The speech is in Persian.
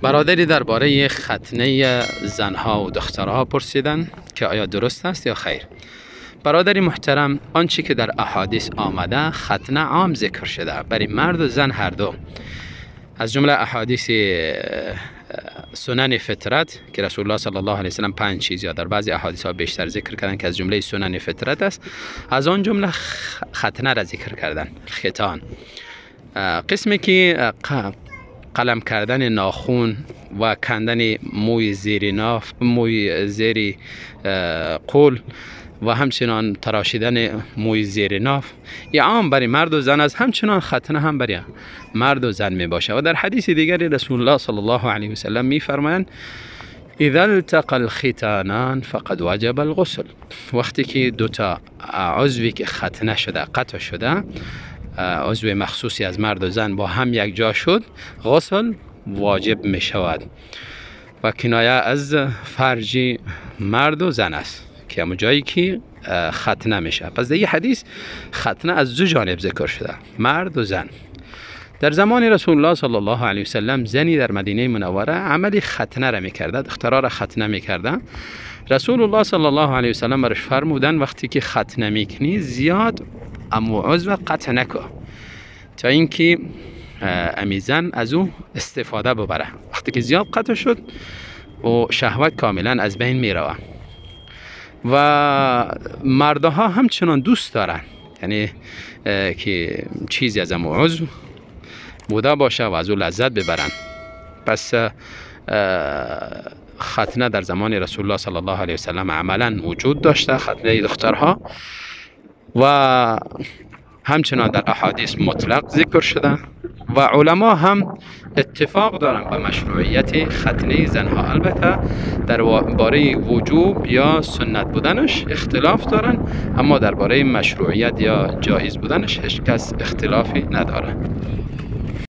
برادری درباره ختنه زنها و دخترها پرسیدند که آیا درست است یا خیر. برادری محترم، آنچه که در احادیث آمده ختنه عام ذکر شده برای مرد و زن هر دو. از جمله احادیث سنن فطرت که رسول الله صلی الله علیه و سلم 5 چیز یا در بعضی احادیث ها بیشتر ذکر کردن که از جمله سنن فطرت است، از آن جمله ختنه را ذکر کردن، ختان. قسمی که قلم کردن ناخون و کندن موی زیر ناف، موی زیر قول و همچنان تراشیدن موی زیر ناف، این عام برای مرد و زن است. همچنان ختنه هم برای مرد و زن می باشه. و در حدیث دیگری رسول الله صلی الله علیه و سلم می فرمایند اذا التقى الختانان فقد وجب الغسل. وقتی که دوتا عضوی که ختنه شده، قطع شده، عضو مخصوصی از مرد و زن با هم یک جا شد، غسل واجب می شود. و کنایه از فرج مرد و زن است که همون جایی که ختنه میشه. پس در این حدیث ختنه از دو جانب ذکر شده، مرد و زن. در زمان رسول الله صلی الله علیه و سلم زنی در مدینه منوره عملی ختنه را میکرده، دخترها را ختنه میکرده. رسول الله صلی الله علیه و سلم برش فرمودن وقتی که ختنه میکنی زیاد امو عضو قطع نکن تا اینکه امی زن از او استفاده ببره. وقتی که زیاد قطع شد و شهوت کاملا از بین میروه. و مردها همچنان دوست دارن، یعنی که چیزی از امو عضو بوده باشه و از او لذت ببرن. پس ختنه در زمان رسول الله صلی الله علیه و سلم عملا وجود داشته، ختنه دخترها، و همچنان در احادیث مطلق ذکر شده و علما هم اتفاق دارن به مشروعیت ختنه زنها. البته در باره وجوب یا سنت بودنش اختلاف دارن، اما در باره مشروعیت یا جایز بودنش هیچ کس اختلافی نداره.